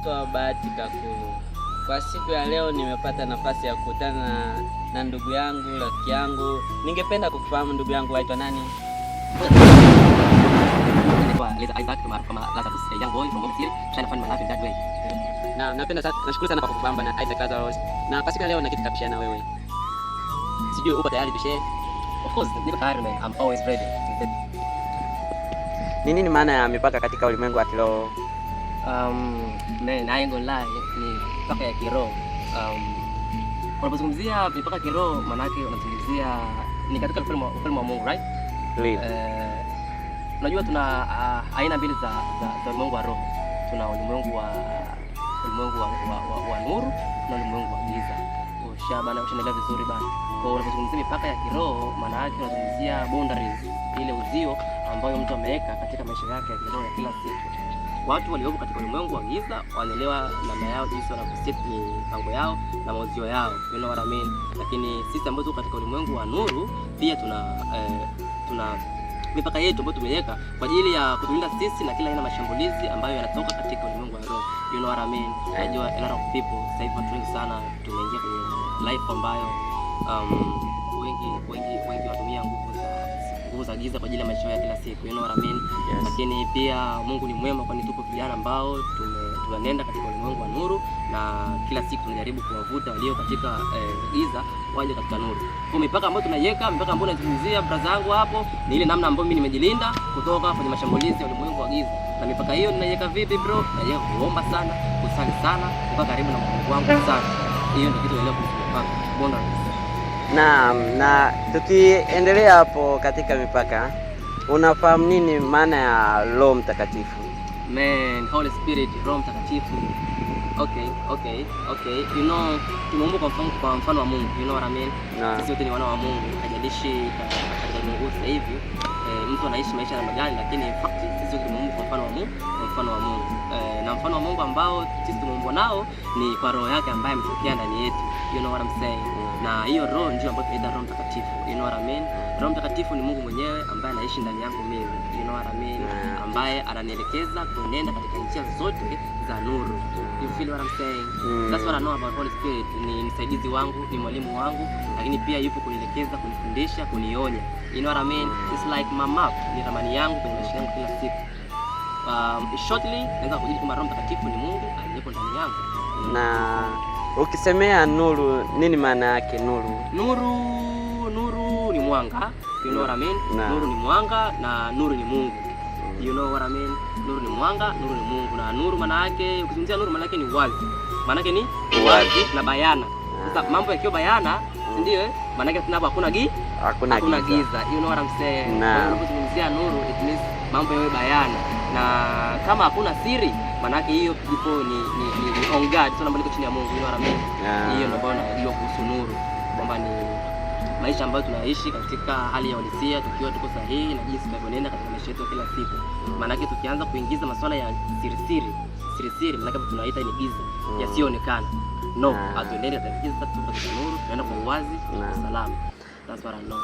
naitwa Bahati Kakulu. Kwa siku ya leo nimepata nafasi ya kukutana na ndugu yangu, rafiki yangu. Ningependa kufahamu ndugu yangu aitwa nani? Na napenda sana, nashukuru sana kwa kufahamu na Isaac Lazarus. Na kwa siku ya leo na kitu cha kushare na wewe. Sijui uko tayari tushare? Of course, niko tayari man. I'm always ready. Ni nini maana ya mipaka katika ulimwengu wa kiroho? Man, I ain't gonna lie, ni mipaka ya kiroho. Unapozungumzia mipaka ya kiroho, maana yake unazungumzia ni katika ufalme wa Mungu, right? Unajua tuna aina mbili za ulimwengu wa roho. Tuna ulimwengu wa nuru na ulimwengu wa giza. Ushaelewa vizuri bana. Kwa unapozungumzia mipaka ya kiroho, maana yake unazungumzia boundaries, ile uzio ambayo mtu ameweka katika maisha yake ya kiroho ya kila siku. Watu waliopo katika ulimwengu wa giza wanaelewa namna yao jinsi wanavyoset mipango yao na mauzio yao, you know what I mean. Lakini sisi ambao tuko katika ulimwengu wa nuru pia tuna mipaka yetu ambayo tumeweka kwa ajili ya kutulinda sisi na kila aina mashambulizi ambayo yanatoka katika ulimwengu wa roho, you know what I mean. Najua a lot of people sasa hivi watu wengi sana tumeingia kwenye life ambayo wengi watumia nguvu za giza kwa ajili ya maisha ya kila siku, you know what I mean. Yes. Lakini pia Mungu ni mwema, kwani tupo vijana ambao tunaenda katika ulimwengu wa nuru na kila siku tunajaribu kuwavuta walio katika giza waje katika nuru. Kwa mipaka ambayo tunaiweka, mipaka ambayo nazungumzia brother yangu hapo ni ile namna ambayo mimi nimejilinda kutoka kwenye mashambulizi ya ulimwengu wa giza. Na mipaka hiyo ninaiweka vipi bro? Naiweka kuomba sana, kusali sana, kukaa karibu na Mungu wangu sana. Hiyo ndio kitu elewa kuhusu mipaka. Boundaries. Na tukiendelea hapo katika mipaka, unafahamu nini maana ya Roho Mtakatifu? Man, Holy Spirit, Roho Mtakatifu. Okay. You know, tumeumbwa kwa mfano wa Mungu, you know what I mean? Sisi wote ni wana wa Mungu. Hajalishi katika Mungu sasa hivi mtu anaishi maisha namna gani, lakini in fact sisi wote tumeumbwa kwa mfano wa Mungu. Na mfano wa Mungu ambao sisi tumeumbwa nao ni kwa Roho yake ambaye ametokea ndani yetu. You know what I'm saying? Na hiyo roho ndio ambayo tunaita Roho Mtakatifu. You know what I mean? Roho Mtakatifu ni Mungu mwenyewe ambaye anaishi ndani yangu mimi. You know what I mean? Ambaye ananielekeza kuenenda katika njia zote za nuru. You feel what I'm saying? That's what I know about Holy Spirit. Ni msaidizi wangu, ni mwalimu wangu, lakini pia yupo kunielekeza, kunifundisha, kunionya. You know what I mean? It's like my map, ni ramani yangu kwenye maisha yangu kila siku. Shortly naweza kujibu kwamba Roho Mtakatifu ni Mungu aliyepo ndani yangu. Na ukisemea nuru, nini maana yake nuru? Nuru ni mwanga. You know what I mean? Nuru ni mwanga na nuru ni Mungu. You know what I mean? Nuru ni mwanga, nuru ni Mungu. Na nuru maana yake, ukizungumzia nuru maana yake ni wazi. Maana yake ni wazi na bayana. Sasa mambo yakiwa bayana, ndio maana yake tunapo hakuna giza. You know what I'm saying? Unapozungumzia nuru, it means mambo yawe bayana. Na kama hakuna siri, maana yake hiyo ipo ni on God, sio namba liko chini ya Mungu, you know what I mean? Hiyo ndio bwana najua kuhusu nuru, kwamba ni maisha ambayo tunaishi katika hali ya uhalisia tukiwa tuko sahihi na jinsi tunavyoenda katika maisha yetu kila siku. Maana yake tukianza kuingiza masuala ya siri, maana yake tunaita ni giza yasionekana. No, atuendelee katika giza, tuko katika nuru, tunaenda kwa uwazi na salama. That's what I know.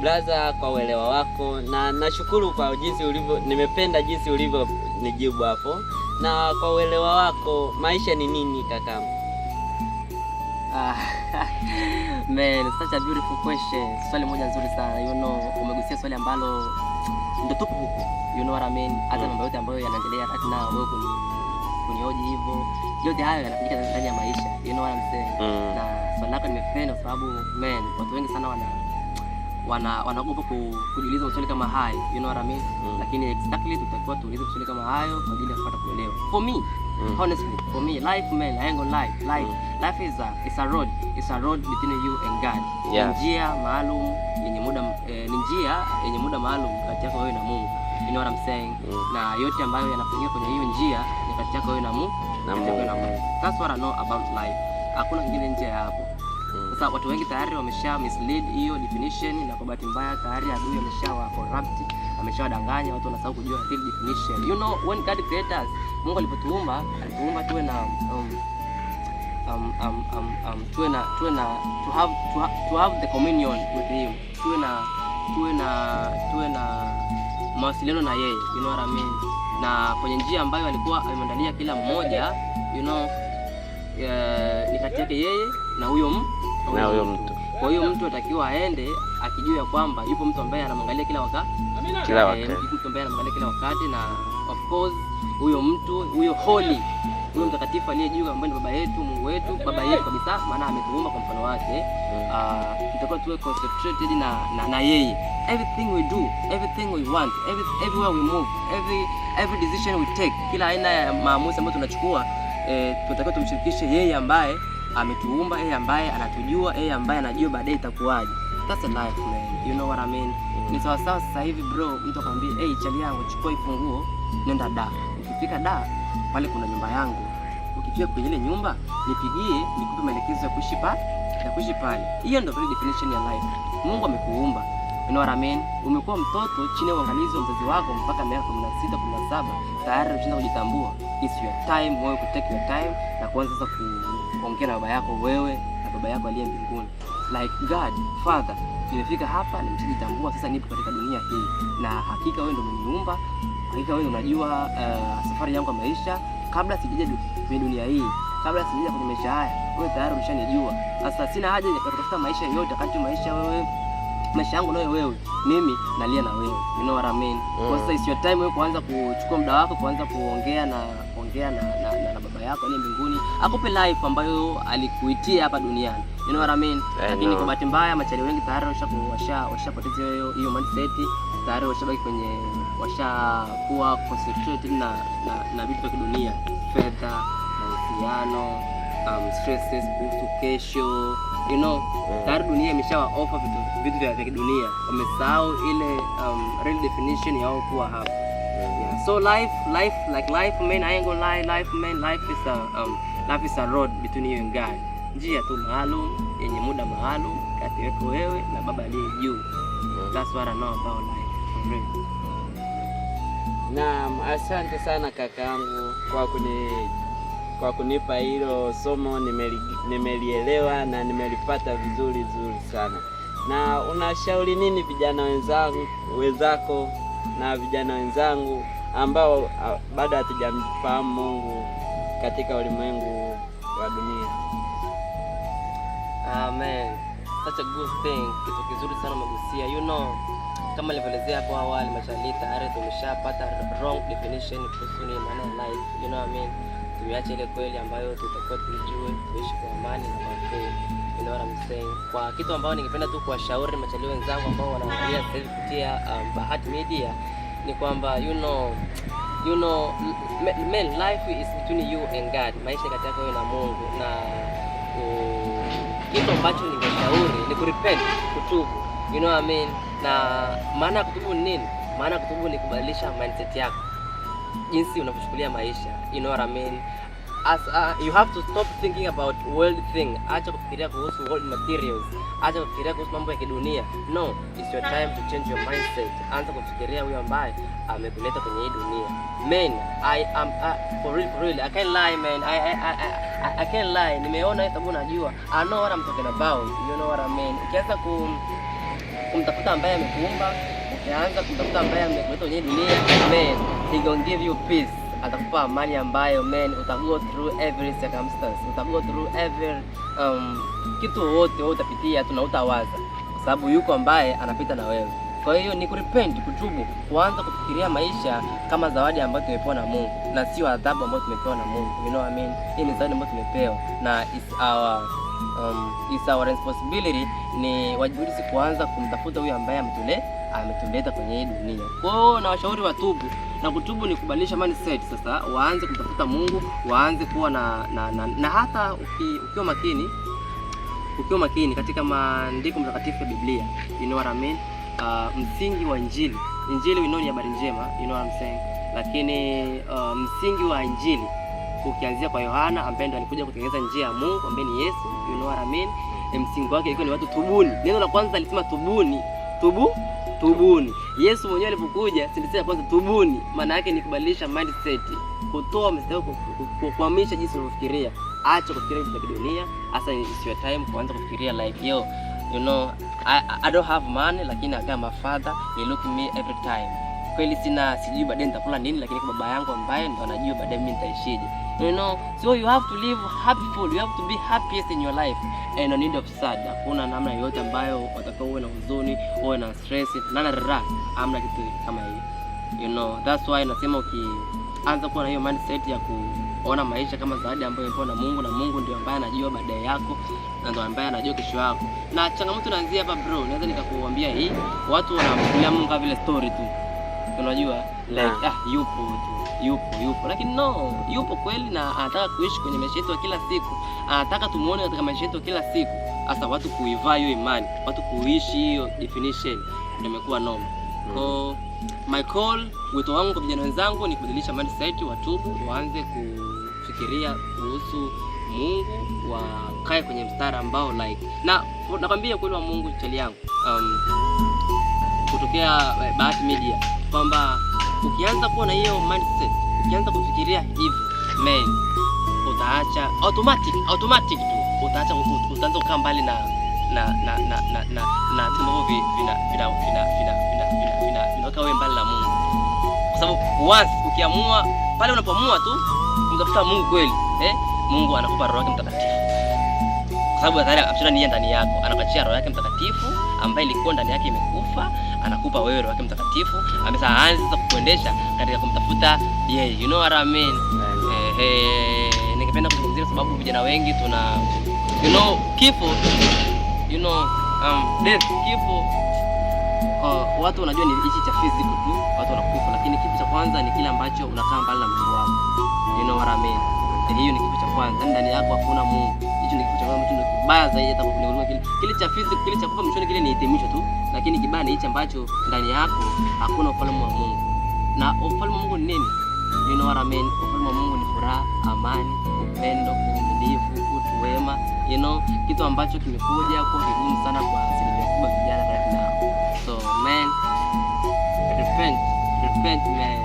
Blaza, kwa uelewa wako na nashukuru kwa jinsi ulivyo, nimependa jinsi ulivyo nijibu hapo. Na kwa uelewa wako, maisha ni nini kaka? Man, such a beautiful question. Swali moja nzuri sana. You know, umegusia swali ambalo ndio tupo huko. You know what I mean? Hata mambo yote ambayo yanaendelea right now, wewe kunioji hivyo, yote hayo yanafanyika ndani ya maisha. You know what I'm saying? Na swali lako nimependa kwa sababu man, watu wengi sana wanaogopa kujiuliza maswali kama hayo, you know what I mean? Lakini exactly tutakuwa tuulize maswali kama hayo kwa ajili ya kupata kuelewa. For me, honestly, for me, life man, I ain't gonna lie. Life is a road. It's a road between you and God. Yeah. Njia maalum yenye muda maalum kati yako wewe na Mungu. You know what I'm saying? Na yote ambayo yanafanyika kwenye hiyo njia ni kati yako wewe na Mungu. That's what I know about life. Hakuna kingine nje ya hapo. Sasa watu wengi tayari wamesha mislead hiyo definition, na kwa bahati mbaya tayari adui ameshawa corrupt, ameshawadanganya watu, wanasahau kujua real definition. You know, when God created us, Mungu alipotuumba tuwe na to have the communion with him. Tuwe na mawasiliano na yeye, you know what I mean? na kwenye njia ambayo alikuwa ameandalia kila mmoja, you know, ni kati yake yeye na huyo mtu. Kwa hiyo mtu atakiwa aende akijua ya kwamba yupo mtu ambaye anamwangalia kila wakati, mtu ambaye anamwangalia kila wakati, na of course huyo mtu, huyo holy, huyo mtakatifu aliye juu ambaye ni baba yetu, Mungu wetu, baba yetu kabisa, maana ametuumba kwa mfano wake. Tutakuwa tuwe concentrated na yeye. Everything we do, everything we want, everywhere we move, every decision we take, kila aina ya maamuzi ambayo tunachukua, tunatakiwa tumshirikishe yeye ambaye ametuumba, yeye ambaye anatujua, yeye ambaye anajua baadaye itakuwaje. That's a life, man. You know what I mean? Ni sawa sawa sasa hivi bro, mtu akwambia, "Hey, chali yangu, chukua ifunguo, nenda da." Ukifika da, pale kuna nyumba yangu. Ukifika kwenye ile nyumba, nipigie, nikupe maelekezo ya kuishi pale. Hiyo ndio real definition ya life. Mungu amekuumba. You know what I mean? Umekuwa mtoto chini ya uangalizi wa mzazi wako mpaka miaka 16, 17, tayari unashinda kujitambua. It's your time, wewe ku take your time na kuanza sasa kuongea na baba yako wewe na baba yako aliye mbinguni. Like God, Father, nimefika hapa, nimejitambua sasa, nipo katika dunia hii. Na hakika wewe ndio umeniumba. Hakika wewe unajua safari yangu ya maisha kabla sijaja kwenye dunia hii. Kabla sijaja kwenye maisha haya, wewe tayari umeshanijua. Sasa sina haja ya kutafuta maisha yote kati maisha yangu na wewe. Mimi nalia na wewe. You know what I mean? Kwa sasa it's your time wewe kuanza kuchukua muda wako kuanza kuongea na baba yako aliye mbinguni. Akupe life ambayo alikuitia hapa duniani. You know what I mean? Lakini kwa bahati mbaya machali wengi tayari washapoteza hiyo mindset. Tayari washakuwa concentrated na vitu vya kidunia, fedha, mahusiano, stresses kuhusu kesho. You know, tayari dunia imeshawa offer vitu vya kidunia. Wamesahau ile real definition ya kuwa hapa. Yeah. So life, man, I ain't gonna lie, life is a road between you and God. Njia tu maalum, yenye muda maalum kati yako wewe na baba aliye juu. That's what I know about life. Naam, asante sana kakaangu kwa kunipa hilo somo. Nimelielewa na nimelipata vizuri sana. Na unashauri nini vijana wenzako na vijana wenzangu ambao bado hatujamfahamu Mungu katika ulimwengu wa dunia? Amen. Such a good thing. Kitu kizuri sana umegusia. You know, kama nilivyoelezea hapo awali, machali tayari tumeshapata wrong definition kuhusu maana ya life. You know what I mean? Tuache ile kweli ambayo tutakuwa tujue, tuishi kwa amani na kwa faith. You know what I'm saying? Kwa kitu ambao ningependa tu kuwashauri machali wenzangu ambao wanaangalia sasa hivi kupitia Bahati Media ni kwamba you know man, life is between you and God. Maisha kati yako wewe na Mungu, na kitu ambacho ningeshauri ni kurepent, kutubu. You know what I mean? Na maana kutubu ni nini? Maana kutubu ni kubadilisha mindset yako, jinsi unavyochukulia maisha. You know what I mean? As you have to stop thinking about world thing. Acha kufikiria kuhusu world materials. Acha kufikiria kuhusu mambo ya kidunia. No, it's your time to change your mindset. Anza kufikiria huyo ambaye amekuleta kwenye hii dunia. Man, I am for real. I can't lie, man. I can't lie. Nimeona sababu najua. I know what I'm talking about. You know what I mean? Ukianza kumtafuta ambaye amekuumba, ukianza kumtafuta ambaye amekuleta kwenye dunia, man, he gonna give you peace. Atakupa amani ambayo, man, utago through every circumstance, utago through every kitu wote utapitia tu na utawaza, kwa sababu yuko ambaye anapita na wewe. Kwa hiyo ni kurepent, kutubu, kuanza kufikiria maisha kama zawadi ambayo tumepewa na Mungu na sio adhabu ambayo tumepewa na Mungu. You know what I mean? Hii ni zawadi ambayo tumepewa na it's our responsibility, ni wajibu wetu kuanza kumtafuta huyo ambaye ametuleta kwenye hii dunia. Kwa hiyo na washauri watubu, na kutubu ni kubadilisha mindset. Sasa waanze kumtafuta Mungu, waanze kuwa na hata ukiwa makini katika maandiko matakatifu ya Biblia. You know what I mean? Msingi wa Injili we know ni habari njema, you know what I'm saying? Lakini msingi wa Injili ukianzia kwa Yohana ambaye ndo alikuja kutengeneza njia ya Mungu ambaye ni Yesu, you know what I mean? Msingi wake ilikuwa ni watu tubuni. Neno la kwanza alisema tubuni. Tubuni. Yesu mwenyewe alipokuja, sentensi ya kwanza tubuni, maana yake ni kubadilisha mindset, kutoa mstari, kuhamisha jinsi unavyofikiria. Acha kufikiria vitu vya dunia. Hasa it's your time kuanza kufikiria like, yo, you know, I don't have money, lakini I got my father, he look me every time. kweli sijui baadaye nitakula nini, lakini kwa baba yangu ambaye ndo anajua baadaye mimi nitaishije. You know, so you have to live happyful, you have to be happiest in your life and no need of sad. Hakuna namna yoyote ambayo watakao uwe na huzuni, uwe na stress, amna kitu kama hiyo. You know, that's why nasema ukianza kuwa na hiyo mindset ya kuona maisha kama zawadi ambayo ipo na Mungu ndio ambaye anajua baadaye yako na ndio ambaye anajua kesho yako. Na changamoto inaanzia hapa bro, naweza nikakuambia hii, watu wanamchukulia Mungu kama vile story tu. Unajua like yupo lakini no, yupo kweli na anataka kuishi kwenye maisha yetu kila siku. Anataka tumuone katika maisha yetu kila siku. Hasa watu kuivaa hiyo imani, watu kuishi hiyo definition ndio imekuwa normal. So my call, wito wangu kwa vijana wenzangu ni kubadilisha mindset, watubu, waanze kufikiria kuhusu Mungu, wakae kwenye mstari ambao like na nakwambia kweli wa Mungu chali yangu kutokea Bahati Media kwamba ukianza kuwa na hiyo mindset, ukianza kufikiria hivyo man, utaacha automatic tu utaanza kukaa mbali na mambo vinaweka wewe mbali na Mungu, kwa sababu once ukiamua pale, unapoamua tu kumtafuta Mungu kweli, Mungu anakupa Roho yake Mtakatifu, kwa sababu tayari amesha nia ndani yako, anakuachia Roho yake Mtakatifu ambaye ilikuwa ndani yake imekufa, anakupa wewe Roho yake Mtakatifu, ameshaanza kukuendesha katika kumtafuta yeye. You know what I mean? Ningependa kuzungumzia sababu vijana wengi tuna kifo, death, kifo, watu wanajua ni hichi cha physical tu, watu wanakufa, lakini kitu cha kwanza ni kile ambacho unakaa mbali na Mungu wako. You know what I mean? Hiyo ni kitu cha kwanza, ndani yako hakuna Mungu. Hicho ni kitu cha kwanza, kitu kibaya zaidi hata kuliko kile cha physical, kile cha kufa mshoni, kile ni hitimisho tu, lakini kibaya ni hicho ambacho ndani yako hakuna ufalme wa Mungu. Na ufalme wa Mungu ni nini? You know what I mean? Ufalme wa Mungu ni furaha, amani, upendo, uvumilivu, utu wema, kitu ambacho kimekuja kwa vigumu sana kwa asilimia kubwa vijana right now. So man, repent man.